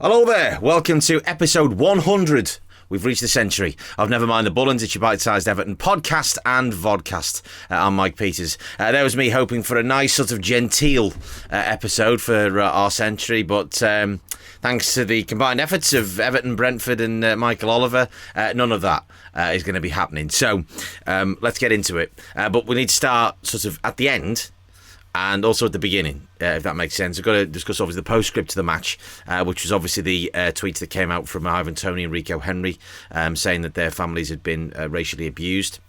Hello there, welcome to episode 100. We've reached the century of Never Mind the Bullens. It's your bite-sized Everton podcast and vodcast. I'm Mike Peters. There was me hoping for a nice sort of genteel episode for our century, but thanks to the combined efforts of Everton, Brentford and Michael Oliver, none of that is going to be happening. So let's get into it. But we need to start sort of at the end and also at the beginning, if that makes sense. We've got to discuss obviously the postscript to the match, which was obviously the tweets that came out from Ivan Toney and Rico Henry, saying that their families had been racially abused,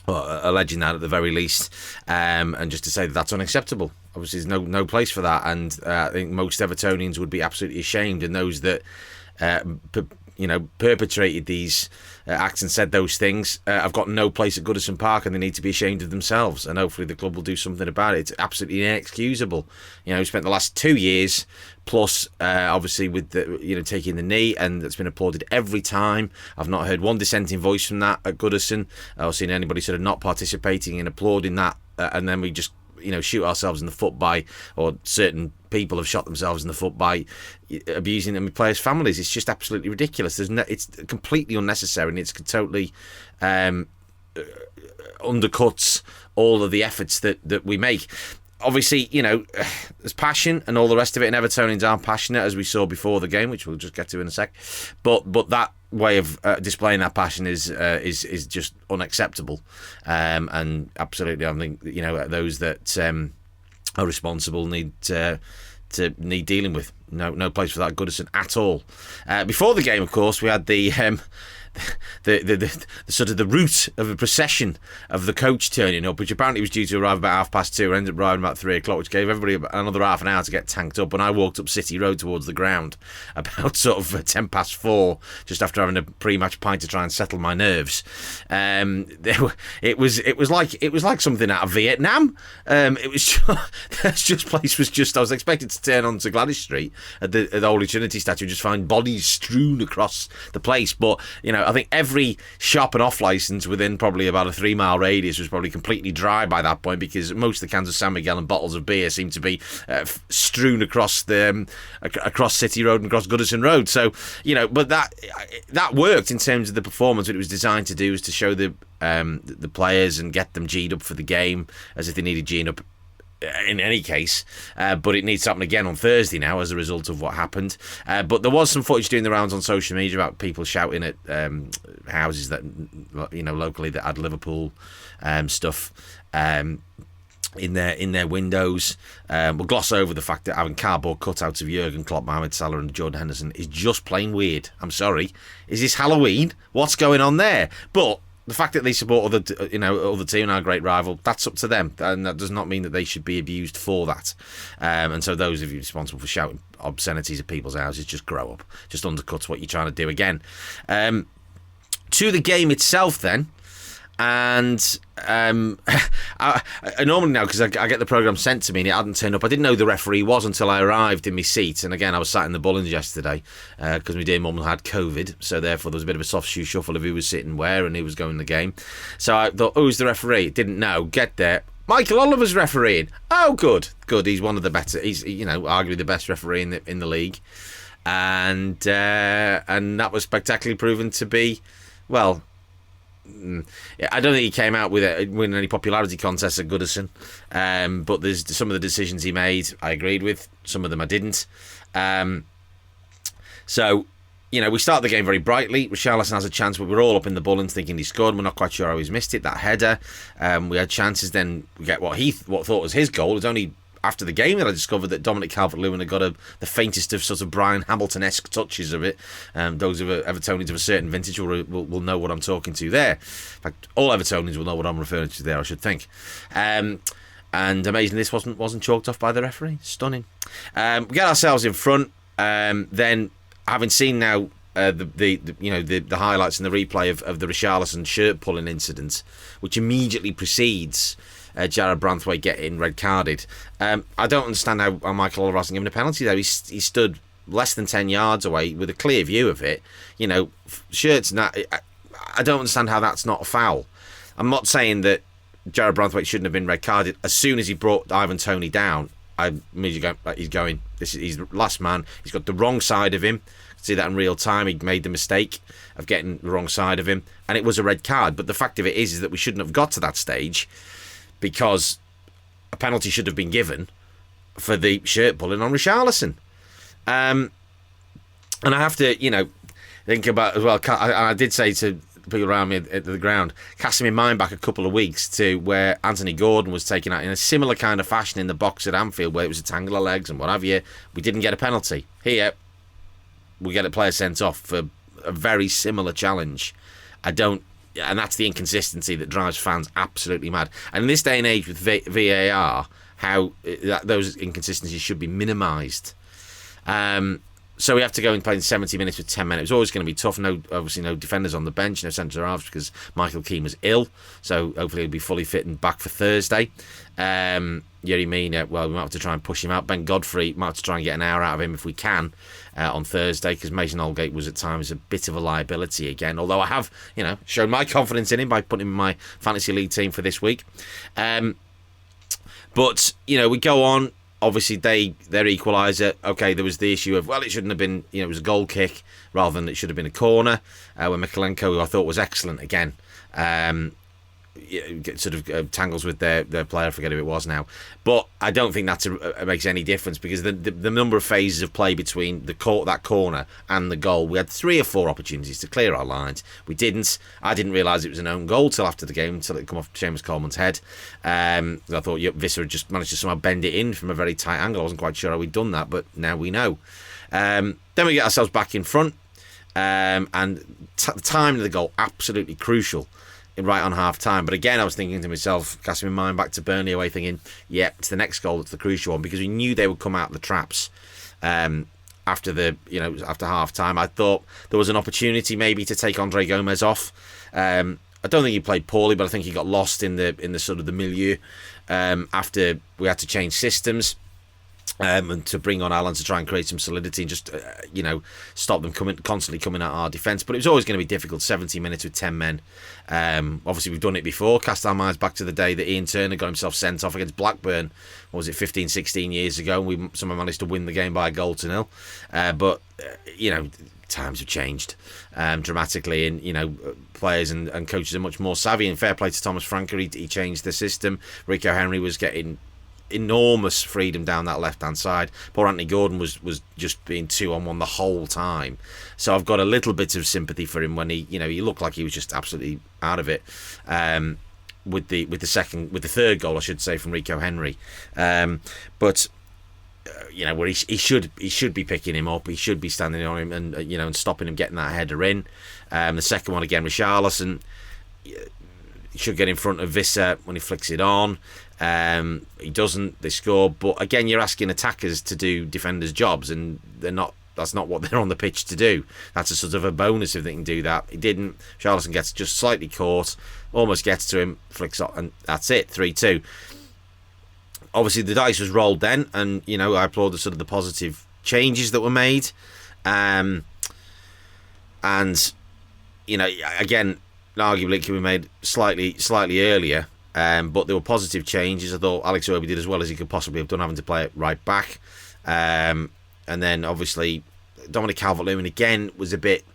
or alleging that at the very least, and just to say that that's unacceptable. Obviously, there's no place for that, and I think most Evertonians would be absolutely ashamed, and those that perpetrated these acts and said those things have got no place at Goodison Park, and they need to be ashamed of themselves, and hopefully the club will do something about it. It's absolutely inexcusable. We spent the last 2 years plus obviously with the taking the knee, and it's been applauded every time. I've not heard one dissenting voice from that at Goodison or seen anybody sort of not participating in applauding that, and then we just shoot ourselves in the foot by, or certain people have shot themselves in the foot by abusing them with players' families. It's just absolutely ridiculous. It's completely unnecessary, and it's totally undercuts all of the efforts that we make. Obviously, there's passion and all the rest of it, and Evertonians are passionate, as we saw before the game, which we'll just get to in a sec. But that way of displaying that passion is just unacceptable, and absolutely, I think those that are responsible need dealing with. No place for that at Goodison at all. Before the game, of course, we had the sort of the route of a procession of the coach turning up, which apparently was due to arrive about 2:30, ended up arriving about 3:00, which gave everybody another half an hour to get tanked up. And I walked up City Road towards the ground about sort of 4:10, just after having a pre-match pint to try and settle my nerves. It was like something out of Vietnam. It was just place was just. I was expected to turn onto Gladys Street at the Holy Trinity statue, just find bodies strewn across the place, but I think every shop and off licence within probably about a 3-mile radius was probably completely dry by that point, because most of the cans of San Miguel and bottles of beer seemed to be strewn across City Road and across Goodison Road. So but that worked in terms of the performance. What it was designed to do was to show the players and get them G'd up for the game, as if they needed G'd up in any case, but it needs to happen again on Thursday now as a result of what happened. But there was some footage doing the rounds on social media about people shouting at houses that locally that had Liverpool stuff in their windows. We'll gloss over the fact that having cardboard cutouts of Jurgen Klopp, Mohamed Salah and Jordan Henderson is just plain weird. I'm sorry. Is this Halloween? What's going on there? But the fact that they support other team and our great rival, that's up to them, and that does not mean that they should be abused for that. And so those of you responsible for shouting obscenities at people's houses, just grow up. Just undercuts what you're trying to do again. To the game itself then, and I normally now, because I get the programme sent to me and it hadn't turned up, I didn't know the referee was until I arrived in my seat. And again, I was sat in the Bullens yesterday because my dear mum had COVID, so therefore there was a bit of a soft shoe shuffle of who was sitting where and who was going the game. So I thought, who's the referee? Didn't know. Get there, Michael Oliver's refereeing. Oh, good. He's one of the better. He's arguably the best referee in the league, and that was spectacularly proven to be, well, I don't think he came out with winning any popularity contests at Goodison, but there's some of the decisions he made I agreed with, some of them I didn't. So we start the game very brightly. Richarlison has a chance, but we're all up in the Bullens thinking he scored. We're not quite sure how he's missed it, that header. We had chances, then we get what thought was his goal. It was only after the game that I discovered that Dominic Calvert-Lewin had got the faintest of sort of Brian Hamilton-esque touches of it. Those of Evertonians of a certain vintage will know what I'm talking to there. In fact, all Evertonians will know what I'm referring to there, I should think. And amazingly, this wasn't chalked off by the referee. Stunning. We get ourselves in front. Then, having seen now the highlights and the replay of the Richarlison shirt pulling incident, which immediately precedes Jared Branthwaite getting red carded. I don't understand how Michael Oliver hasn't given a penalty though. He stood less than 10 yards away with a clear view of it. Shirts and that. I don't understand how that's not a foul. I'm not saying that Jared Branthwaite shouldn't have been red carded. As soon as he brought Ivan Toney down, I immediately go, he's going. He's the last man. He's got the wrong side of him. See that in real time. He made the mistake of getting the wrong side of him, and it was a red card. But the fact of it is that we shouldn't have got to that stage, because a penalty should have been given for the shirt pulling on Richarlison. And I have to, think about as well. I did say to people around me at the ground, casting my mind back a couple of weeks to where Anthony Gordon was taken out in a similar kind of fashion in the box at Anfield, where it was a tangle of legs and what have you. We didn't get a penalty. Here, we get a player sent off for a very similar challenge. And that's the inconsistency that drives fans absolutely mad. And in this day and age with VAR, how those inconsistencies should be minimised. So we have to go and play in 70 minutes with 10 men. It was always going to be tough. Obviously no defenders on the bench, no centre halves because Michael Keane was ill. So hopefully he'll be fully fit and back for Thursday. Yerry Mina, well, we might have to try and push him out. Ben Godfrey, might have to try and get an hour out of him if we can on Thursday, because Mason Holgate was at times a bit of a liability again. Although I have, shown my confidence in him by putting him in my fantasy league team for this week. But we go on. Obviously, their equaliser. Okay, there was the issue of, well, it shouldn't have been. It was a goal kick rather than it should have been a corner. When Mikalenko, who I thought was excellent again, sort of tangles with their player. I forget who it was now, but I don't think that makes any difference, because the number of phases of play between that corner and the goal, we had 3 or 4 opportunities to clear our lines. We didn't. I didn't realise it was an own goal till after the game, until it come off Seamus Coleman's head. I thought Visser had just managed to somehow bend it in from a very tight angle. I wasn't quite sure how we'd done that, but now we know. Then we get ourselves back in front, and the timing of the goal absolutely crucial. Right on half time. But again, I was thinking to myself, casting my mind back to Burnley away, thinking, it's the next goal that's the crucial one, because we knew they would come out of the traps after half time. I thought there was an opportunity maybe to take Andre Gomez off. I don't think he played poorly, but I think he got lost in the sort of the milieu after we had to change systems. And to bring on Alan to try and create some solidity and just, stop them constantly coming at our defence. But it was always going to be difficult, 70 minutes with 10 men. Obviously, we've done it before. Cast our minds back to the day that Ian Turner got himself sent off against Blackburn. What was it, 15, 16 years ago? And we somehow managed to win the game by a goal to nil. But times have changed dramatically, and players and coaches are much more savvy. And fair play to Thomas Franker, he changed the system. Rico Henry was getting enormous freedom down that left-hand side. Poor Anthony Gordon was just being 2-on-1 the whole time. So I've got a little bit of sympathy for him when he looked like he was just absolutely out of it. With the third goal, I should say, from Rico Henry. But where he should be picking him up, he should be standing on him and stopping him getting that header in. The second one again, Richarlison should get in front of Visser when he flicks it on. He doesn't. They score, but again, you're asking attackers to do defenders' jobs, and they're not. That's not what they're on the pitch to do. That's a sort of a bonus if they can do that. He didn't. Richarlison gets just slightly caught, almost gets to him, flicks off, and that's it. 3-2. Obviously, the dice was rolled then, and I applaud the the positive changes that were made, and again, arguably it could be made slightly earlier. But there were positive changes. I thought Alex Iwobi did as well as he could possibly have done, having to play it right back. And then obviously Dominic Calvert-Lewin again was a bit.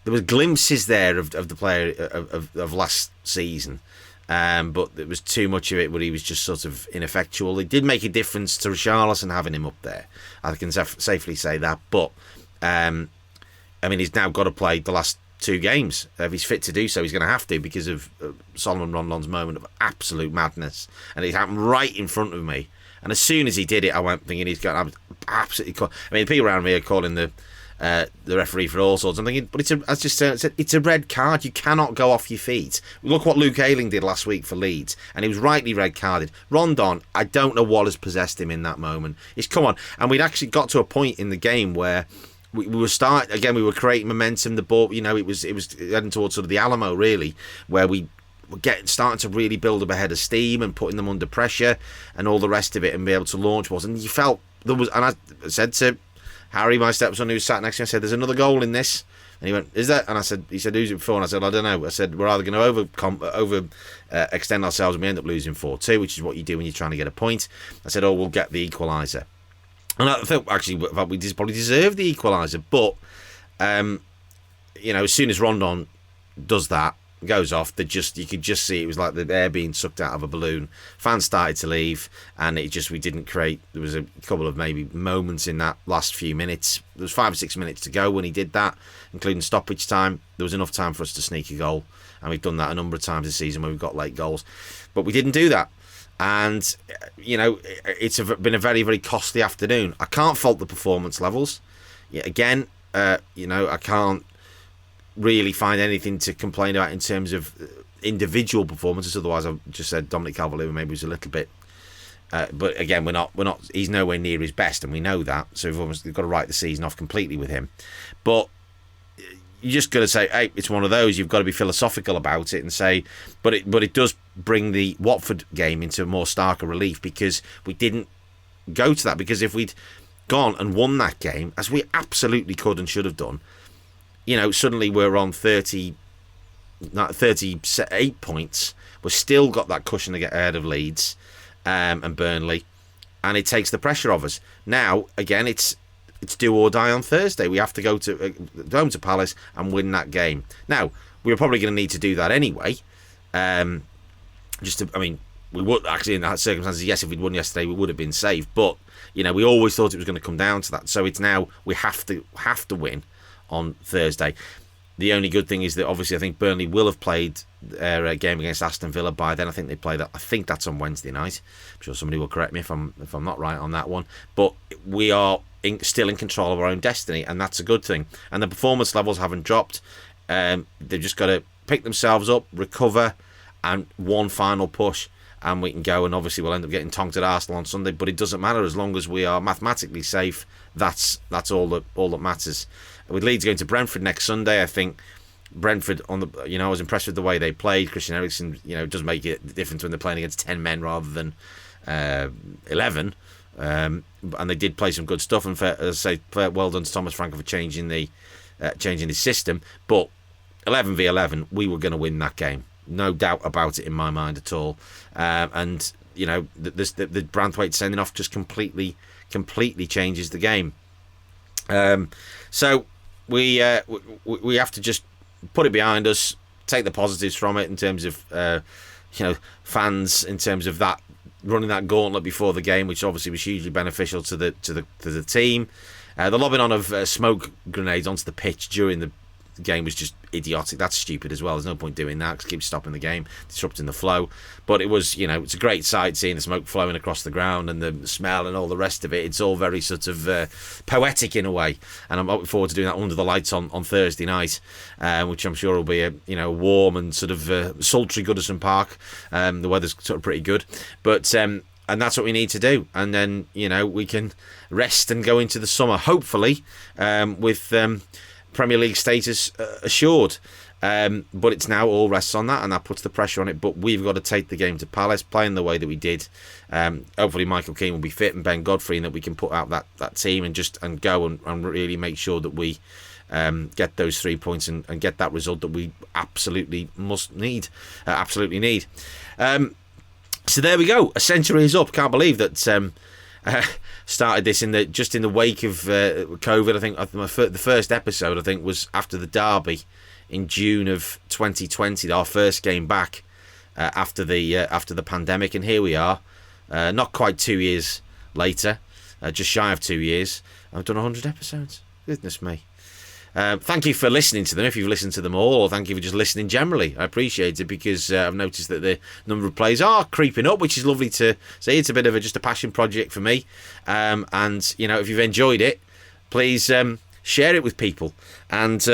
There was glimpses there of the player of last season, but there was too much of it where he was just sort of ineffectual. It did make a difference to Richarlison having him up there. I can safely say that. But he's now got to play the last 2 games. If he's fit to do so, he's going to have to, because of Solomon Rondon's moment of absolute madness, and it happened right in front of me. And as soon as he did it, I went thinking he's going to absolutely. People around me are calling the referee for all sorts. I'm thinking, but it's a red card. You cannot go off your feet. Look what Luke Ayling did last week for Leeds, and he was rightly red carded. Rondon, I don't know what has possessed him in that moment. Come on, and we'd actually got to a point in the game where. We were we were creating momentum. The ball, it was heading towards sort of the Alamo, really, where we were starting to really build up a head of steam and putting them under pressure and all the rest of it, and be able to launch balls. And you felt there was, and I said to Harry, my stepson, who sat next to me, I said, "There's another goal in this. And he went, is that? And he said, who's it for? And I said, I don't know. I said, we're either going to extend ourselves and we end up losing 4-2, which is what you do when you're trying to get a point. I said, we'll get the equaliser. And I think, actually, we probably deserve the equaliser. But, as soon as Rondon does that, goes off, you could just see it was like the air being sucked out of a balloon. Fans started to leave, and we didn't create. There was a couple of maybe moments in that last few minutes. There was 5 or 6 minutes to go when he did that, including stoppage time. There was enough time for us to sneak a goal, and we've done that a number of times this season when we've got late goals, but we didn't do that. And it's been a very, very costly afternoon. I can't fault the performance levels. Again, I can't really find anything to complain about in terms of individual performances. Otherwise, I've just said Dominic Calvert-Lewin maybe was a little bit, but again, we're not. He's nowhere near his best, and we know that. So we've got to write the season off completely with him. But you just got to say, hey, it's one of those. You've got to be philosophical about it and say, but it does bring the Watford game into more starker relief because we didn't go to that. Because if we'd gone and won that game, as we absolutely could and should have done, suddenly we're on 38 points. We've still got that cushion to get ahead of Leeds and Burnley, and it takes the pressure off us. Now, again, it's do or die on Thursday. We have to go to home to Palace and win that game. Now, we were probably going to need to do that anyway. We would actually in that circumstances. Yes, if we'd won yesterday, we would have been safe. But we always thought it was going to come down to that. So it's now we have to win on Thursday. The only good thing is that obviously I think Burnley will have played their game against Aston Villa by then. I think they play that. I think that's on Wednesday night. I'm sure somebody will correct me if I'm not right on that one. But we are still in control of our own destiny, and that's a good thing. And the performance levels haven't dropped. They've just got to pick themselves up, recover, and one final push, and we can go. And obviously we'll end up getting tonked at Arsenal on Sunday, but it doesn't matter as long as we are mathematically safe. That's all that matters. With Leeds going to Brentford next Sunday, I think Brentford I was impressed with the way they played. Christian Eriksen, does make it a difference when they're playing against 10 men rather than 11. And they did play some good stuff. And well done to Thomas Frankel for changing his system. But 11 v 11, we were going to win that game, no doubt about it in my mind at all. The Branthwaite sending off just completely changes the game. So we have to just put it behind us, take the positives from it in terms of fans, in terms of that running that gauntlet before the game, which obviously was hugely beneficial to the team. The lobbing on of smoke grenades onto the pitch during the game was just idiotic. That's stupid as well. There's no point doing that because it keeps stopping the game, disrupting the flow. But it was, it's a great sight seeing the smoke flowing across the ground and the smell and all the rest of it. It's all very sort of poetic in a way, and I'm looking forward to doing that under the lights on Thursday night, which I'm sure will be a warm and sort of sultry Goodison Park. The weather's sort of pretty good, but and that's what we need to do, and then we can rest and go into the summer hopefully with Premier League status assured. But it's now all rests on that, and that puts the pressure on it. But we've got to take the game to Palace, playing the way that we did. Hopefully Michael Keane will be fit and Ben Godfrey, and that we can put out that team and go and really make sure that we get those 3 points and get that result that we absolutely need. So there we go. A century is up. Can't believe that. Started this in the wake of COVID. I think the first episode was after the derby in June of 2020, our first game back after the pandemic, and here we are, not quite 2 years later, just shy of 2 years. I've done 100 episodes. Goodness me. Thank you for listening to them, if you've listened to them all, or thank you for just listening generally. I appreciate it, because I've noticed that the number of plays are creeping up, which is lovely to see. It's a bit of just a passion project for me, and if you've enjoyed it, please share it with people, and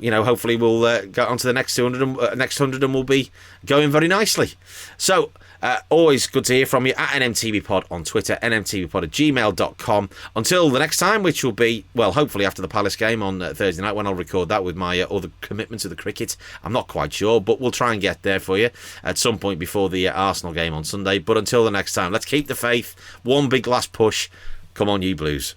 hopefully we'll get on to the next 100 and we'll be going very nicely. So always good to hear from you at NMTVPod on Twitter, nmtvpod@gmail.com. Until the next time, which will be, well, hopefully after the Palace game on Thursday night, when I'll record that with my other commitments of the cricket. I'm not quite sure, but we'll try and get there for you at some point before the Arsenal game on Sunday. But until the next time, let's keep the faith. One big last push. Come on, you Blues.